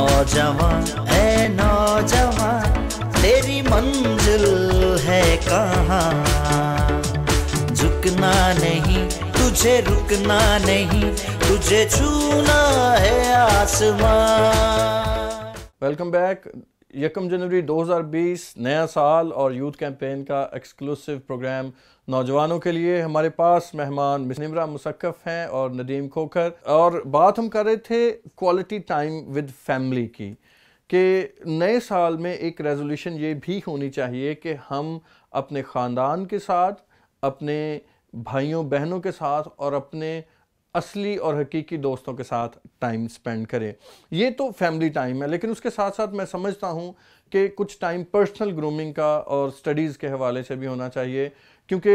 नौजवान ऐ नौजवान तेरी मंजिल है कहाँ, झुकना नहीं तुझे रुकना नहीं, तुझे छूना है आसमान। Welcome back. 1 जनवरी 2020 नया साल और यूथ कैंपेन का एक्सक्लूसिव प्रोग्राम नौजवानों के लिए। हमारे पास मेहमान मिस निम्रा मुसक्कफ हैं और नदीम खोखर, और बात हम कर रहे थे क्वालिटी टाइम विद फैमिली की, कि नए साल में एक रेजोल्यूशन ये भी होनी चाहिए कि हम अपने ख़ानदान के साथ, अपने भाइयों बहनों के साथ और अपने असली और हकीकी दोस्तों के साथ टाइम स्पेंड करें। ये तो फैमिली टाइम है, लेकिन उसके साथ साथ मैं समझता हूँ कि कुछ टाइम पर्सनल ग्रूमिंग का और स्टडीज़ के हवाले से भी होना चाहिए, क्योंकि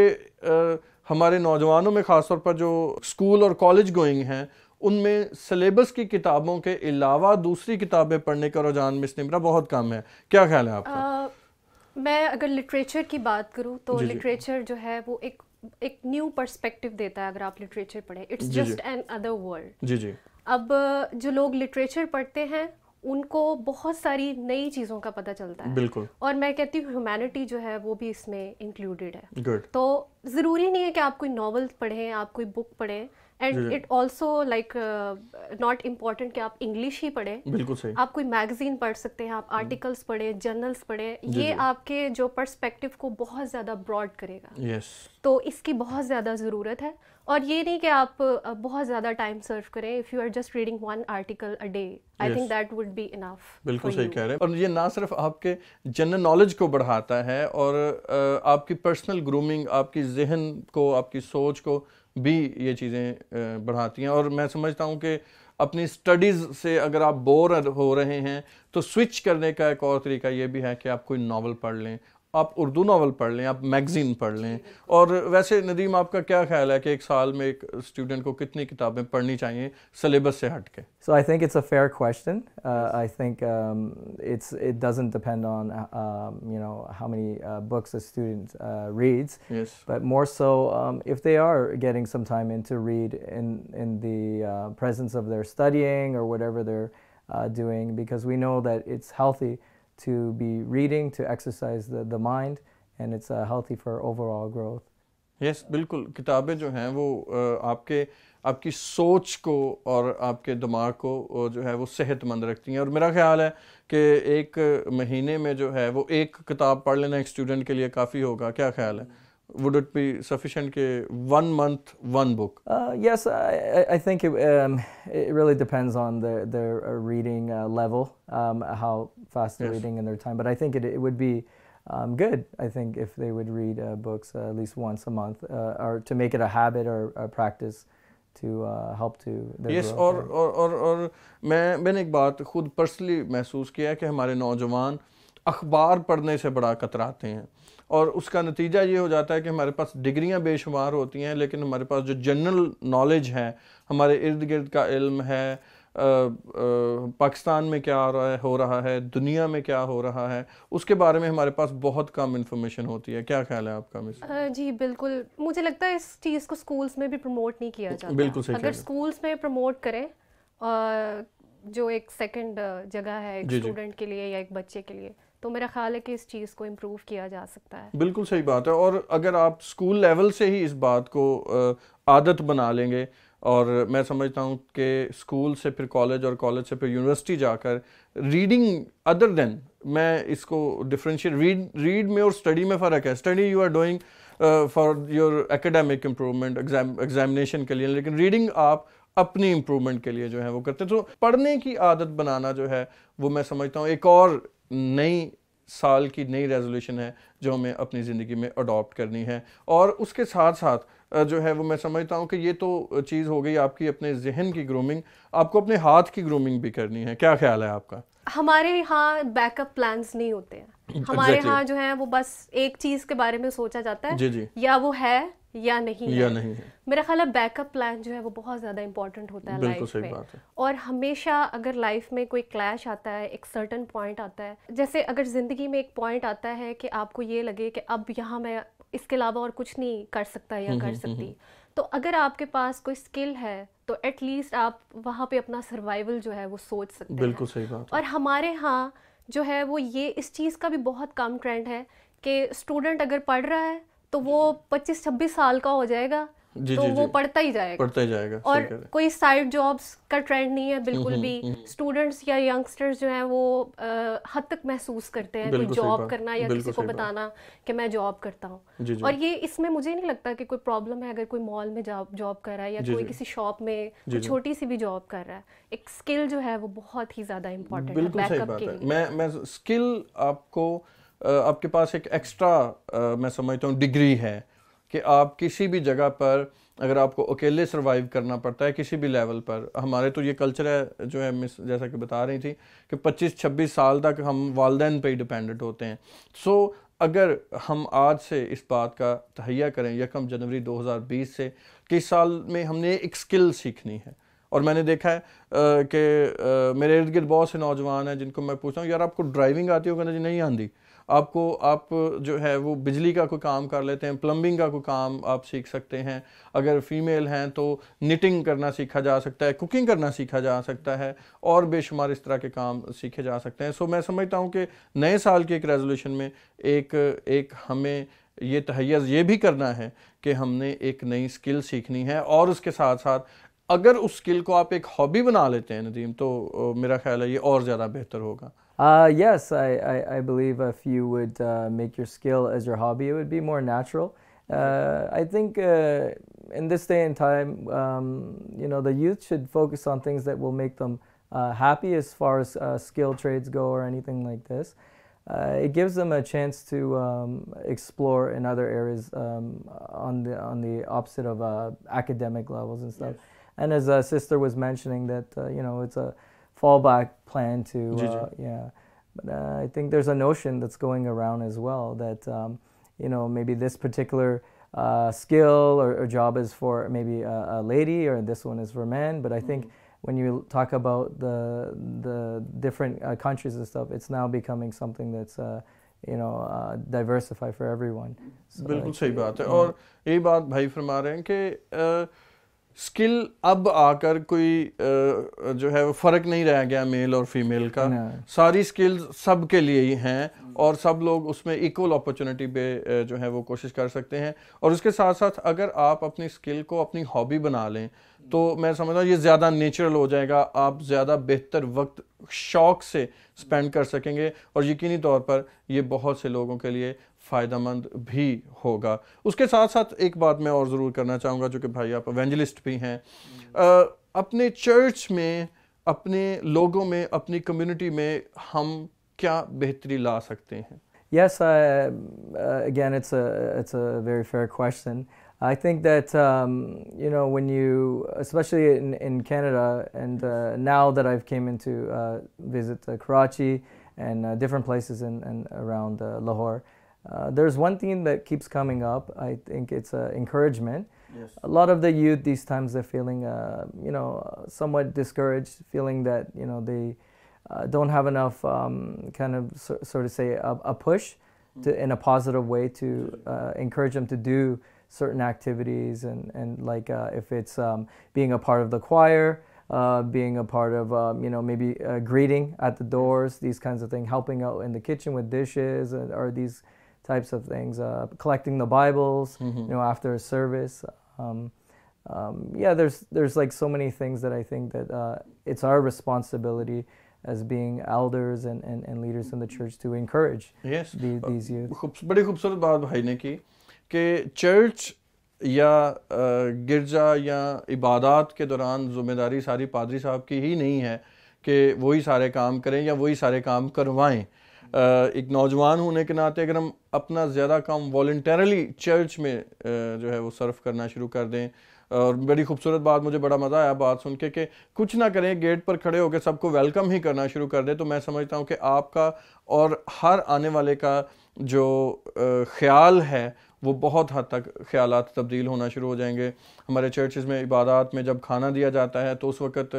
हमारे नौजवानों में ख़ासतौर पर जो स्कूल और कॉलेज गोइंग हैं उनमें सिलेबस की किताबों के अलावा दूसरी किताबें पढ़ने का रुझान मिस निम्रा बहुत कम है। क्या ख्याल है आपका? मैं अगर लिटरेचर की बात करूँ तो जी। लिटरेचर जो है वो एक न्यू पर्सपेक्टिव देता है। अगर आप लिटरेचर पढ़ें, it's just an other world. जी। अब जो लोग लिटरेचर पढ़ते हैं उनको बहुत सारी नई चीज़ों का पता चलता है। बिल्कुल। और मैं कहती हूँ ह्यूमैनिटी जो है वो भी इसमें इंक्लूडेड है। गुड। तो ज़रूरी नहीं है कि आप कोई नॉवल पढ़ें, आप कोई बुक पढ़ें, and it also like not important कि आप इंग्लिश ही पढ़ें। बिल्कुल सही। आप कोई मैगजीन पढ़ सकते हैं, आप आर्टिकल्स पढ़ें, जर्नल्स पढ़ें। ये आपके जो पर्सपेक्टिव को बहुत ज़्यादा ब्रॉड करेगा। यस। तो इसकी बहुत ज़्यादा ज़रूरत है। और ये नहीं कि आप बहुत ज़्यादा टाइम सर्व करें। If you are just reading 1 article a day, I think that would be enough. बिल्कुल सही कह रहे हैं। और ये ना सिर्फ आपके जनरल नॉलेज को बढ़ाता है और आपकी पर्सनल ग्रूमिंग, आपकी जहन को, आपकी सोच को भी ये चीज़ें बढ़ाती हैं। और मैं समझता हूँ कि अपनी स्टडीज़ से अगर आप बोर हो रहे हैं तो स्विच करने का एक और तरीका ये भी है कि आप कोई नावल पढ़ लें, आप उर्दू नावल पढ़ लें, आप मैगज़ीन पढ़ लें। और वैसे नदीम, आपका क्या ख्याल है कि एक साल में एक स्टूडेंट को कितनी किताबें पढ़नी चाहिए सिलेबस से हट के? So I think it's a fair question. I think it doesn't depend on how many books a student reads. Yes. But more so if they are getting some time in to read in the presence of their studying or whatever they're doing, because we know that it's healthy to be reading, to exercise the mind, and it's healthy for overall growth. Yes, बिल्कुल। किताबें जो हैं वो आपकी सोच को और आपके दिमाग को जो है वो सेहतमंद रखती हैं। और मेरा ख्याल है कि एक महीने में जो है वो एक किताब पढ़ लेना एक स्टूडेंट के लिए काफ़ी होगा। क्या ख्याल है? Would it be sufficient के 1 month 1 book? Yes, I think it really depends on their reading level, how fast they're reading in their time. But I think it would be good, I think, if they would read books at least once a month, or to make it a habit or a practice to help to their Yes, growth. और मैंने एक बात खुद personally महसूस किया है कि हमारे नौजवान अखबार पढ़ने से बड़ा कतराते हैं, और उसका नतीजा ये हो जाता है कि हमारे पास डिग्रियां बेशुमार होती हैं, लेकिन हमारे पास जो जनरल नॉलेज है, हमारे इर्द गिर्द का इल्म है, पाकिस्तान में क्या हो रहा है, दुनिया में क्या हो रहा है, उसके बारे में हमारे पास बहुत कम इंफॉर्मेशन होती है। क्या ख्याल है आपका मिस? जी बिल्कुल। मुझे लगता है इस चीज़ को स्कूल्स में भी प्रमोट नहीं किया जाता। बिल्कुल सही। अगर स्कूल्स में प्रमोट करें, जो एक सेकंड जगह है एक स्टूडेंट के लिए या एक बच्चे के लिए, तो मेरा ख्याल है कि इस चीज़ को इम्प्रूव किया जा सकता है। बिल्कुल सही बात है। और अगर आप स्कूल लेवल से ही इस बात को आदत बना लेंगे, और मैं समझता हूँ कि स्कूल से फिर कॉलेज और कॉलेज से फिर यूनिवर्सिटी जाकर रीडिंग अदर देन, मैं इसको डिफरेंशिएट, रीड में और स्टडी में फ़र्क है। Study you are doing for your academic improvement, examination के लिए, लेकिन रीडिंग आप अपनी इम्प्रूवमेंट के लिए जो है वो करते हैं। तो पढ़ने की आदत बनाना जो है वो मैं समझता हूँ एक और नई साल की नई रेजोल्यूशन है जो हमें अपनी ज़िंदगी में अडॉप्ट करनी है। और उसके साथ साथ जो है वो मैं समझता हूँ कि ये तो चीज़ हो गई आपकी अपने जहन की ग्रूमिंग, आपको अपने हाथ की ग्रूमिंग भी करनी है। क्या ख्याल है आपका? हमारे यहाँ बैकअप प्लान्स नहीं होते हैं। हमारे यहाँ जो है वो बस एक चीज़ के बारे में सोचा जाता है, जी। या वो है या नहीं है। मेरा ख्याल है बैकअप प्लान जो है वो बहुत ज़्यादा इंपॉर्टेंट होता है लाइफ में। और हमेशा अगर लाइफ में कोई क्लैश आता है, एक सर्टन पॉइंट आता है, जैसे अगर ज़िंदगी में एक पॉइंट आता है कि आपको ये लगे कि अब यहाँ मैं इसके अलावा और कुछ नहीं कर सकता या कर सकती, तो अगर आपके पास कोई स्किल है तो एटलीस्ट आप वहाँ पे अपना सर्वाइवल जो है वो सोच सकते हैं। बिल्कुल सही बात है। और हमारे यहाँ जो है वो ये इस चीज़ का भी बहुत कम ट्रेंड है कि स्टूडेंट अगर पढ़ रहा है तो वो 25-26 साल का हो जाएगा तो वो पढ़ता ही जाएगा और कोई साइड जॉब्स का ट्रेंड नहीं है बिल्कुल भी। स्टूडेंट्स या यंगस्टर्स जो हैं वो हद तक महसूस करते हैं कोई जॉब करना या किसी को बताना कि मैं जॉब करता हूँ। और ये इसमें मुझे नहीं लगता कि कोई प्रॉब्लम है अगर कोई मॉल में जॉब कर रहा है या कोई किसी शॉप में कोई छोटी सी भी जॉब कर रहा है। एक स्किल जो है वो बहुत ही ज़्यादा इम्पोर्टेंट है बैकअप के लिए। मैं स्किल आपको आपके पास एक एक्स्ट्रा मैं समझता हूँ डिग्री है कि आप किसी भी जगह पर अगर आपको अकेले सर्वाइव करना पड़ता है किसी भी लेवल पर, हमारे तो ये कल्चर है जो है मिस जैसा कि बता रही थी कि 25-26 साल तक हम वालिदैन पे ही डिपेंडेंट होते हैं। सो अगर हम आज से इस बात का तहैया करें 1 जनवरी 2020 से कि इस साल में हमने एक स्किल सीखनी है। और मैंने देखा है कि मेरे इर्द गिर्द बहुत से नौजवान हैं जिनको मैं पूछता हूँ यार आपको ड्राइविंग आती हो? कहना जी नहीं आती। आप जो है वो बिजली का कोई काम कर लेते हैं, प्लम्बिंग का कोई काम आप सीख सकते हैं। अगर फीमेल हैं तो निटिंग करना सीखा जा सकता है, कुकिंग करना सीखा जा सकता है और बेशुमार इस तरह के काम सीखे जा सकते हैं। सो मैं समझता हूँ कि नए साल के एक रेजोल्यूशन में एक हमें ये तहैया ये भी करना है कि हमने एक नई स्किल सीखनी है और उसके साथ साथ अगर उस स्किल को आप एक हॉबी बना लेते हैं नदीम तो मेरा ख्याल है ये और ज़्यादा बेहतर होगा। Yes, I believe if you would make your skill as your hobby, it would be more natural. I think in this day and time, the youth should focus on things that will make them happy as far as skill trades go or anything like this. It gives them a chance to explore in other areas on the opposite of academic levels and stuff. Yes. And as sister was mentioning that, it's a fallback plan to, but I think there's a notion that's going around as well that, maybe this particular skill or job is for maybe a lady or this one is for men. But I think when you talk about the different countries and stuff, it's now becoming something that's, diversified for everyone. So बिल्कुल सही बात है। और यही बात भाई फरमा रहे हैं कि स्किल अब आकर कोई जो है वो फ़र्क नहीं रह गया मेल और फीमेल का। सारी स्किल्स सब के लिए ही हैं और सब लोग उसमें इक्वल अपॉर्चुनिटी पे जो है वो कोशिश कर सकते हैं। और उसके साथ साथ अगर आप अपनी स्किल को अपनी हॉबी बना लें तो मैं समझता हूँ ये ज़्यादा नेचुरल हो जाएगा। आप ज़्यादा बेहतर वक्त शौक़ से स्पेंड कर सकेंगे और यकीनी तौर पर ये बहुत से लोगों के लिए फ़ायदेमंद भी होगा। उसके साथ साथ एक बात मैं और ज़रूर करना चाहूँगा जो कि भाई आप एवेंजलिस्ट भी हैं, अपने चर्च में, अपने लोगों में, अपनी कम्युनिटी में हम क्या बेहतरी ला सकते हैं? Yes, again, it's a very fair question. I think that when you, especially in Canada, and now that I've came into visit Karachi and different places and around Lahore, there's one theme that keeps coming up. I think it's encouragement. Yes. A lot of the youth these times they're feeling somewhat discouraged, feeling that they don't have enough kind of sort of say a push in a positive way to encourage them to do certain activities and like if it's being a part of the choir, being a part of maybe greeting at the doors, these kinds of things, helping out in the kitchen with dishes or these types of things, collecting the Bibles, after a service. There's like so many things that I think that it's our responsibility as being elders and leaders in the church to encourage these youth. बड़ी खूबसूरत बात भाई ने की कि church या गिरजा या इबादत के दौरान ज़िम्मेदारी सारी पादरी साहब की ही नहीं है कि वही सारे काम करें या वही सारे काम करवाएं। एक नौजवान होने के नाते अगर हम अपना ज़्यादा काम वॉलंटरली चर्च में जो है वो सर्व करना शुरू कर दें। और बड़ी खूबसूरत बात, मुझे बड़ा मज़ा आया बात सुन के कुछ ना करें, गेट पर खड़े होकर सबको वेलकम ही करना शुरू कर दें। तो मैं समझता हूँ कि आपका और हर आने वाले का जो ख्याल है वो बहुत हद तक ख्यालात तब्दील होना शुरू हो जाएंगे। हमारे चर्चेज़ में इबादत में जब खाना दिया जाता है तो उस वक़्त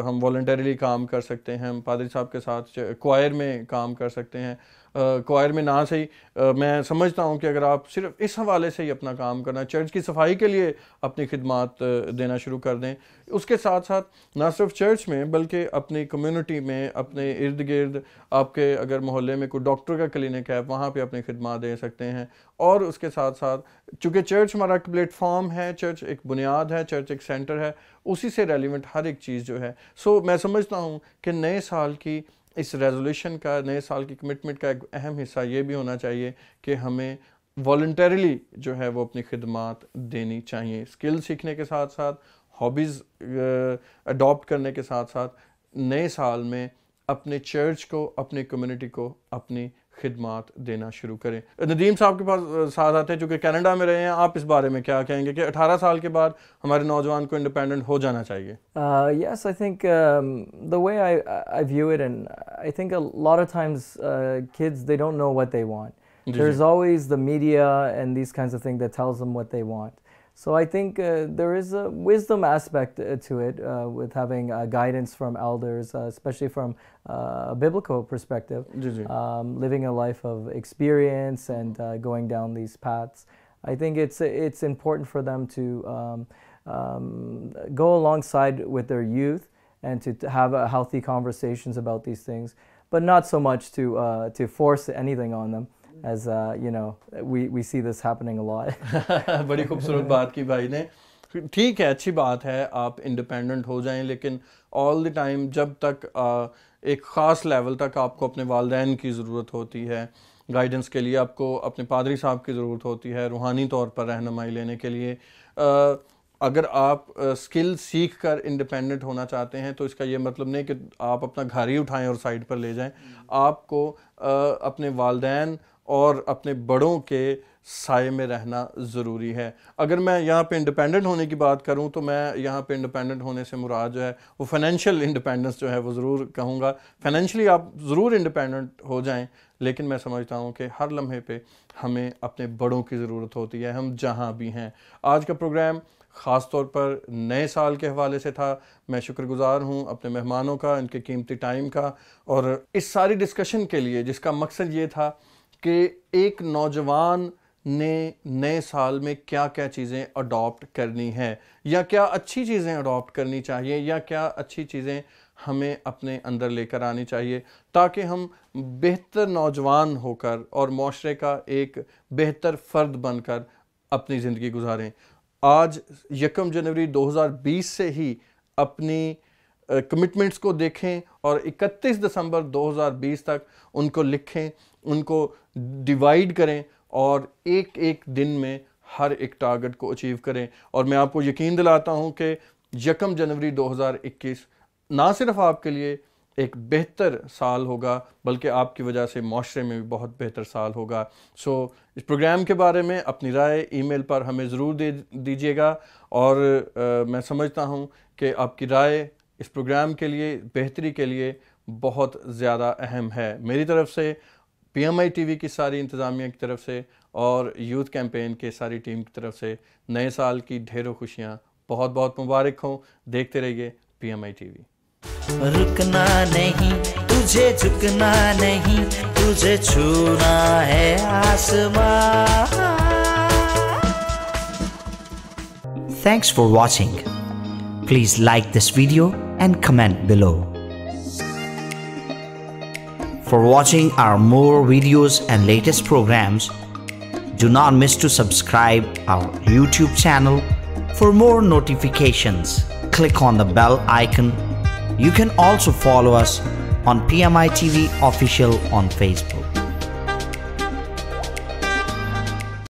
हम वॉलंटरीली काम कर सकते हैं, हम पादरी साहब के साथ क्वायर में काम कर सकते हैं। क्वायर में ना सही, मैं समझता हूँ कि अगर आप सिर्फ इस हवाले से ही अपना काम करना, चर्च की सफाई के लिए अपनी खिदमात देना शुरू कर दें, उसके साथ साथ ना सिर्फ चर्च में बल्कि अपनी कम्युनिटी में, अपने इर्द गिर्द आपके अगर मोहल्ले में कोई डॉक्टर का क्लिनिक है वहाँ पे अपनी खिदमात दे सकते हैं। और उसके साथ साथ चूँकि चर्च हमारा एक प्लेटफॉर्म है, चर्च एक बुनियाद है, चर्च एक सेंटर है, उसी से रेलिवेंट हर एक चीज़ जो है। सो मैं समझता हूँ कि नए साल की इस रेजोल्यूशन का, नए साल की कमिटमेंट का एक अहम हिस्सा ये भी होना चाहिए कि हमें वॉलंटरीली जो है वो अपनी खिदमात देनी चाहिए। स्किल सीखने के साथ साथ, हॉबीज़ अडॉप्ट करने के साथ साथ नए साल में अपने चर्च को, अपनी कम्युनिटी को अपनी खिदमात देना शुरू करें। नदीम साहब के पास साथ आते हैं, जो कि कनाडा में रहे हैं, आप इस बारे में क्या कहेंगे कि 18 साल के बाद हमारे नौजवान को इंडिपेंडेंट हो जाना चाहिए? Yes, I think the way I view it, and I think a lot of times kids, they don't know what they want. There's always the media and these kinds of things that tells them what they want. So I think there is a wisdom aspect to it with having guidance from elders, especially from a biblical perspective, living a life of experience and going down these paths. I think it's important for them to go alongside with their youth and to have healthy conversations about these things, but not so much to force anything on them. As you know, we see this happening a lot. बड़ी खूबसूरत बात की भाई ने। ठीक है, अच्छी बात है आप इंडिपेंडेंट हो जाएं, लेकिन ऑल द टाइम जब तक एक ख़ास लेवल तक आपको अपने वालिदैन की ज़रूरत होती है, गाइडेंस के लिए आपको अपने पादरी साहब की ज़रूरत होती है, रूहानी तौर पर रहनुमाई लेने के लिए। अगर आप स्किल सीख कर इंडिपेंडेंट होना चाहते हैं तो इसका ये मतलब नहीं कि आप अपना घर ही उठाएं और साइड पर ले जाएं। आपको अपने वालिदैन और अपने बड़ों के साए में रहना ज़रूरी है। अगर मैं यहाँ पे इंडिपेंडेंट होने की बात करूँ तो मैं यहाँ पे इंडिपेंडेंट होने से मुराद जो है वो फाइनेंशियल इंडिपेंडेंस जो है वो ज़रूर कहूँगा। फाइनेंशियली आप ज़रूर इंडिपेंडेंट हो जाएं, लेकिन मैं समझता हूँ कि हर लम्हे पे हमें अपने बड़ों की ज़रूरत होती है, हम जहाँ भी हैं। आज का प्रोग्राम ख़ास तौर पर नए साल के हवाले से था। मैं शुक्रगुज़ार हूँ अपने मेहमानों का, इनके कीमती टाइम का, और इस सारी डिस्कशन के लिए जिसका मकसद ये था कि एक नौजवान ने नए साल में क्या क्या चीज़ें अडॉप्ट करनी है, या क्या अच्छी चीज़ें अडॉप्ट करनी चाहिए, या क्या अच्छी चीज़ें हमें अपने अंदर लेकर आनी चाहिए, ताकि हम बेहतर नौजवान होकर और माशरे का एक बेहतर फ़र्द बनकर अपनी ज़िंदगी गुजारें। आज 1 जनवरी 2020 से ही अपनी कमिटमेंट्स को देखें और 31 दिसंबर 2020 तक उनको लिखें, उनको डिवाइड करें और एक एक दिन में हर एक टारगेट को अचीव करें। और मैं आपको यकीन दिलाता हूं कि 1 जनवरी 2021 ना सिर्फ आपके लिए एक बेहतर साल होगा, बल्कि आपकी वजह से माशरे में भी बहुत बेहतर साल होगा। सो इस प्रोग्राम के बारे में अपनी राय ईमेल पर हमें ज़रूर दे दीजिएगा, और मैं समझता हूं कि आपकी राय इस प्रोग्राम के लिए, बेहतरी के लिए बहुत ज़्यादा अहम है। मेरी तरफ से, PMI TV की सारी इंतज़ामिया की तरफ से और यूथ कैंपेन के सारी टीम की तरफ से नए साल की ढेरों खुशियाँ, बहुत बहुत मुबारक हों। देखते रहिए PMI TV। रुकना नहीं, तुझे झुकना नहीं, तुझे छूना है आसमां। Thanks for watching. Please like this video and comment below. For watching our more videos and latest programs, do not miss to subscribe our YouTube channel. For more notifications, click on the bell icon. You can also follow us on PMI TV Official on Facebook.